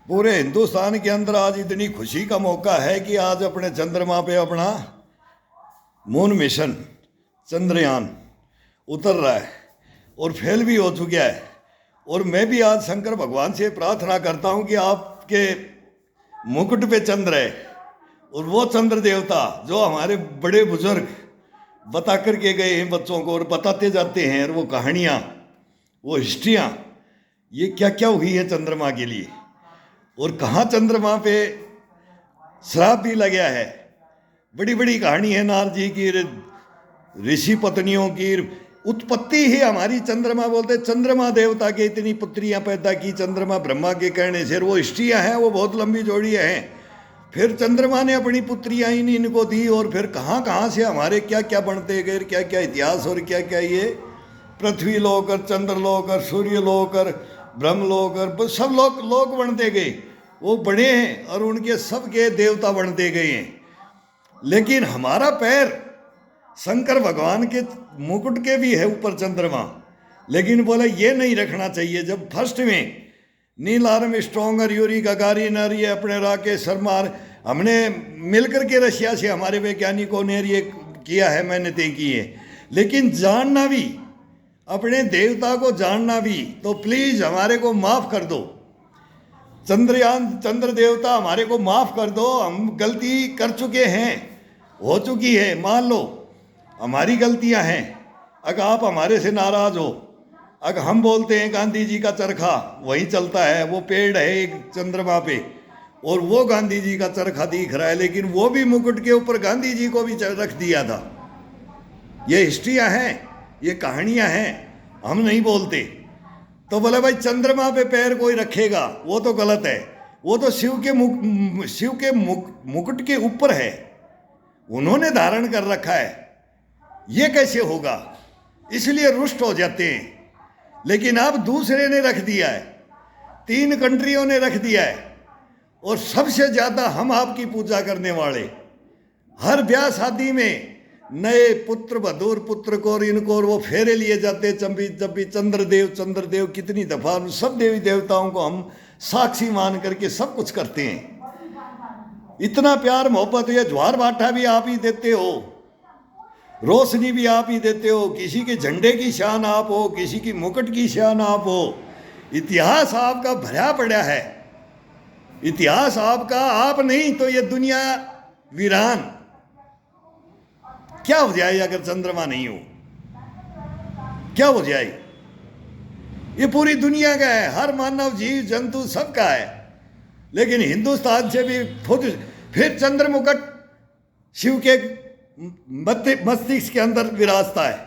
पूरे हिंदुस्तान के अंदर आज इतनी खुशी का मौका है कि आज अपने चंद्रमा पे अपना मून मिशन चंद्रयान उतर रहा है और फेल भी हो चुका है। और मैं भी आज शंकर भगवान से प्रार्थना करता हूं कि आपके मुकुट पे चंद्र है और वो चंद्र देवता जो हमारे बड़े बुजुर्ग बता करके गए हैं बच्चों को और बताते जाते हैं, और वो कहानियाँ, वो हिस्ट्रियाँ, ये क्या क्या हुई है चंद्रमा के लिए, और कहाँ चंद्रमा पे श्राप भी लगा है। बड़ी बड़ी कहानी है नारद जी की, ऋषि पत्नियों की उत्पत्ति ही हमारी चंद्रमा बोलते, चंद्रमा देवता के इतनी पुत्रियां पैदा की चंद्रमा ब्रह्मा के कहने से। वो हिस्ट्रियाँ हैं, वो बहुत लंबी जोड़ियाँ हैं। फिर चंद्रमा ने अपनी पुत्रियां इनको दी, और फिर कहाँ कहाँ से हमारे क्या क्या बनते गए, क्या क्या इतिहास, और क्या क्या ये पृथ्वी लोक और चंद्रलोक और सूर्य लोक और ब्रह्मलोक और सब लोक बनते गए। वो बने हैं और उनके सबके देवता बनते गए हैं। लेकिन हमारा पैर शंकर भगवान के मुकुट के भी है ऊपर चंद्रमा, लेकिन बोले ये नहीं रखना चाहिए। जब फर्स्ट में नील आर्मस्ट्रांग और यूरी गागारिन और ये अपने राकेश शर्मा, हमने मिलकर के रशिया से हमारे वैज्ञानिकों ने ये किया है, मेहनतें की है। लेकिन जानना भी, अपने देवता को जानना भी, तो प्लीज हमारे को माफ कर दो। चंद्रयान चंद्र देवता हमारे को माफ कर दो। हम गलती कर चुके हैं, हो चुकी है, मान लो हमारी गलतियां हैं। अगर आप हमारे से नाराज हो, अगर हम बोलते हैं गांधी जी का चरखा वहीं चलता है, वो पेड़ है एक चंद्रमा पे और वो गांधी जी का चरखा दिख रहा है, लेकिन वो भी मुकुट के ऊपर गांधी जी को भी रख दिया था। ये हिस्ट्रियां हैं, ये कहानियां हैं, हम नहीं बोलते। तो बोले भाई चंद्रमा पे पैर कोई रखेगा वो तो गलत है। वो तो शिव के मुकुट के ऊपर है, उन्होंने धारण कर रखा है, ये कैसे होगा? इसलिए रुष्ट हो जाते हैं। लेकिन अब दूसरे ने रख दिया है, 3 कंट्रियों ने रख दिया है, और सबसे ज्यादा हम आपकी पूजा करने वाले हर ब्याह शादी में नए पुत्र बधूर पुत्र को और इनको, और वो फेरे लिए जाते जब भी चंद्रदेव कितनी दफा सब देवी देवताओं को हम साक्षी मान करके सब कुछ करते हैं। इतना प्यार मोहब्बत, ये ज्वार बाटा भी आप ही देते हो, रोशनी भी आप ही देते हो, किसी के झंडे की शान आप हो, किसी की मुकुट की शान आप हो। इतिहास आपका भरा पड़ा है, इतिहास आपका, आप नहीं तो ये दुनिया वीरान। क्या हो जाए अगर चंद्रमा नहीं हो? क्या हो जाए? ये पूरी दुनिया का है, हर मानव जीव जंतु सबका है। लेकिन हिंदुस्तान से भी खुद फिर चंद्र मुकुट शिव के मस्तिष्क के अंदर विराजता है,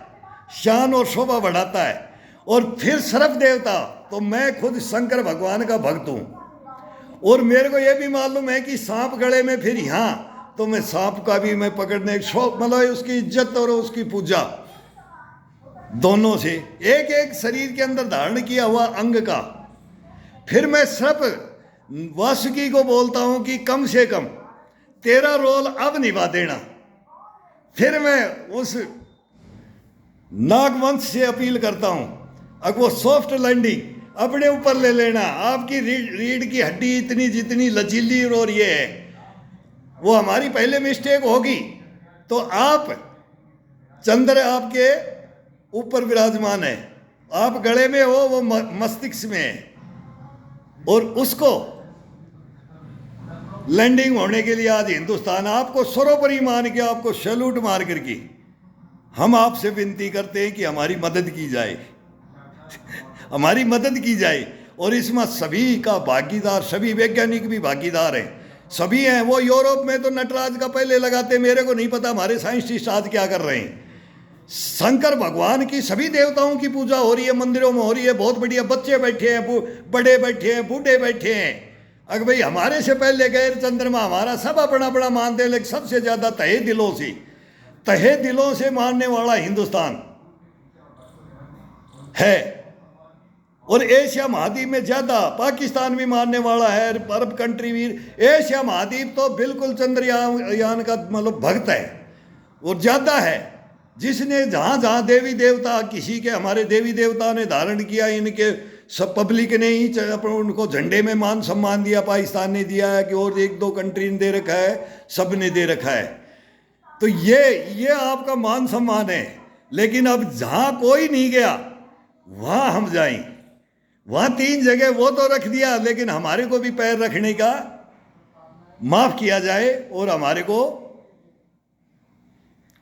शान और शोभा बढ़ाता है। और फिर सर्व देवता, तो मैं खुद शंकर भगवान का भक्त हूं, और मेरे को यह भी मालूम है कि सांप गले में, फिर यहाँ तो मैं सांप का भी मैं पकड़ने शौक, मतलब उसकी इज्जत और उसकी पूजा दोनों से, एक एक शरीर के अंदर धारण किया हुआ अंग का। फिर मैं सर्प वासुकी को बोलता हूं कि कम से कम तेरा रोल अब निभा देना। फिर मैं उस नागवंश से अपील करता हूं, अब वो सॉफ्ट लैंडिंग अपने ऊपर ले लेना। आपकी रीढ़ की हड्डी इतनी जितनी लचीली और ये है, वो हमारी पहले मिस्टेक होगी तो आप, चंद्र आपके ऊपर विराजमान है, आप गले में हो, वो मस्तिष्क में है, और उसको लैंडिंग होने के लिए आज हिंदुस्तान आपको सर्वोपरि मान के, आपको सैल्यूट मार करके हम आपसे विनती करते हैं कि हमारी मदद की जाए हमारी मदद की जाए। और इसमें सभी का भागीदार, सभी वैज्ञानिक भी भागीदार हैं, सभी हैं। वो यूरोप में तो नटराज का पहले लगाते, मेरे को नहीं पता हमारे साइंटिस्ट आज क्या कर रहे हैं। शंकर भगवान की सभी देवताओं की पूजा हो रही है, मंदिरों में हो रही है, बहुत बढ़िया। बच्चे बैठे हैं, बड़े बैठे हैं, बूढ़े बैठे हैं। अगर भाई हमारे से पहले गए चंद्रमा, हमारा सब अपना अपना मानते हैं, लेकिन सबसे ज्यादा तहे दिलों से मानने वाला हिंदुस्तान है। और एशिया महाद्वीप में ज्यादा पाकिस्तान भी मानने वाला है, अरब कंट्री भी। एशिया महाद्वीप तो बिल्कुल चंद्रयान का मतलब भक्त है और ज्यादा है, जिसने जहां जहां देवी देवता किसी के, हमारे देवी देवता ने धारण किया, इनके सब पब्लिक ने ही अपन उनको झंडे में मान सम्मान दिया, पाकिस्तान ने दिया है कि और एक दो कंट्री ने दे रखा है, सब ने दे रखा है। तो ये आपका मान सम्मान है। लेकिन अब जहाँ कोई नहीं गया वहाँ हम जाएं। वहाँ 3 जगह वो तो रख दिया, लेकिन हमारे को भी पैर रखने का माफ किया जाए और हमारे को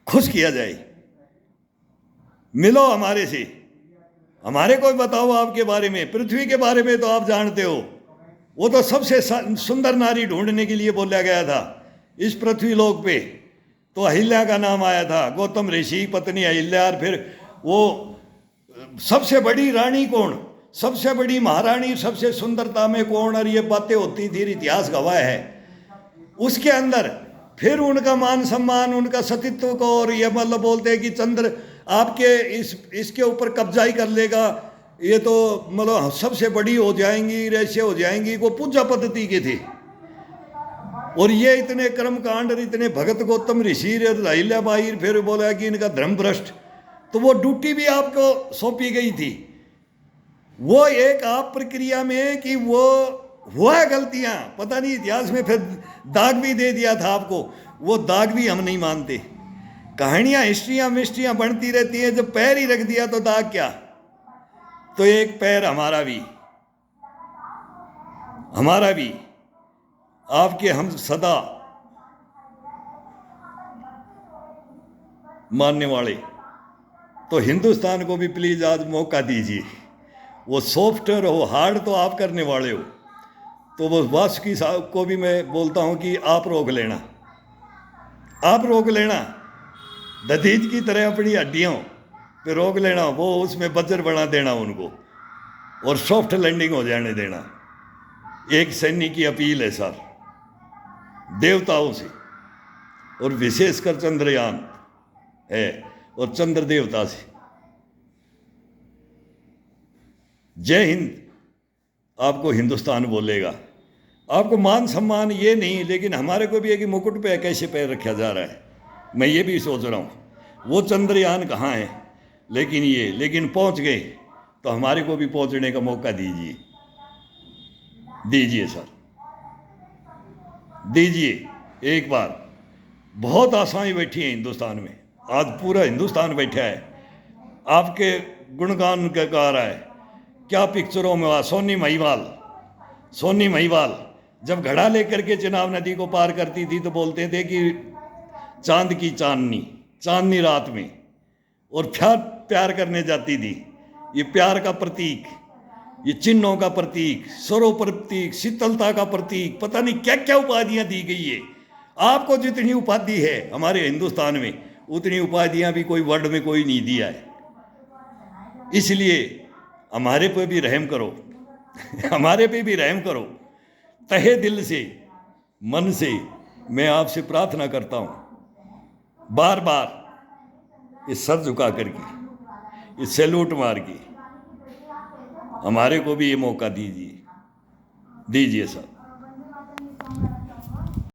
खुश किया जाए। मिलो हमारे से, हमारे को बताओ आपके बारे में। पृथ्वी के बारे में तो आप जानते हो, वो तो सबसे सुंदर नारी ढूंढने के लिए बोला गया था इस पृथ्वी लोक पे। तो अहिल्या का नाम आया था, गौतम ऋषि पत्नी अहिल्या। और फिर वो सबसे बड़ी रानी कौन, सबसे बड़ी महारानी, सबसे सुंदरता में कौन, और ये बातें होती थी, इतिहास गवाह है। उसके अंदर फिर उनका मान सम्मान, उनका सतीत्व को, और ये मतलब बोलते हैं कि चंद्र आपके इसके ऊपर कब्जा ही कर लेगा, ये तो मतलब सबसे बड़ी हो जाएंगी, ऐसे हो जाएंगी। वो पूजा पद्धति के थे। और ये इतने कर्मकांड और इतने भगत गौतम ऋषि अहिल्याबाई, फिर बोला कि इनका धर्म भ्रष्ट। तो वो ड्यूटी भी आपको सौंपी गई थी। वो एक आप प्रक्रिया में कि वो हुआ है गलतियां, पता नहीं इतिहास में फिर दाग भी दे दिया था आपको। वो दाग भी हम नहीं मानते। कहानियां हिस्ट्रियां मिस्ट्रियां बनती रहती हैं, जब पैर ही रख दिया तो दाग क्या। तो एक पैर हमारा भी आपके हम सदा मानने वाले। तो हिंदुस्तान को भी प्लीज आज मौका दीजिए। वो सॉफ्टवेयर हो, हार्ड तो आप करने वाले हो। तो वो वासुकी साहब को भी मैं बोलता हूं कि आप रोक लेना, आप रोक लेना। दधीज की तरह अपनी हड्डियों पे रोक लेना, वो उसमें बजर बना देना उनको, और सॉफ्ट लैंडिंग हो जाने देना। एक सैनिक की अपील है सर, देवताओं से, और विशेषकर चंद्रयान है और चंद्र देवता से। जय हिंद आपको हिंदुस्तान बोलेगा। आपको मान सम्मान ये नहीं, लेकिन हमारे को भी है कि मुकुट पे कैसे पैर रखा जा रहा है। मैं ये भी सोच रहा हूँ वो चंद्रयान कहाँ है, लेकिन पहुँच गए तो हमारे को भी पहुँचने का मौका दीजिए सर, दीजिए एक बार। बहुत आशाएं बैठी हैं हिंदुस्तान में, आज पूरा हिंदुस्तान बैठा है आपके गुणगान गा रहा है। क्या पिक्चरों में हुआ, सोनी महिवाल जब घड़ा लेकर के चिनाब नदी को पार करती थी तो बोलते थे कि चांद की चांदनी रात में, और प्यार करने जाती थी। ये प्यार का प्रतीक, ये चिन्हों का प्रतीक, स्वरों प्रतीक, शीतलता का प्रतीक, पता नहीं क्या क्या उपाधियां दी गई है। आपको जितनी उपाधि है हमारे हिंदुस्तान में, उतनी उपाधियां भी कोई वर्ड में कोई नहीं दिया है। इसलिए हमारे पे भी रहम करो हमारे पे भी रहम करो। तहे दिल से, मन से मैं आपसे प्रार्थना करता हूँ, बार बार इस सर झुका करके, इस सैल्यूट मार के हमारे को भी ये मौका दीजिए सर।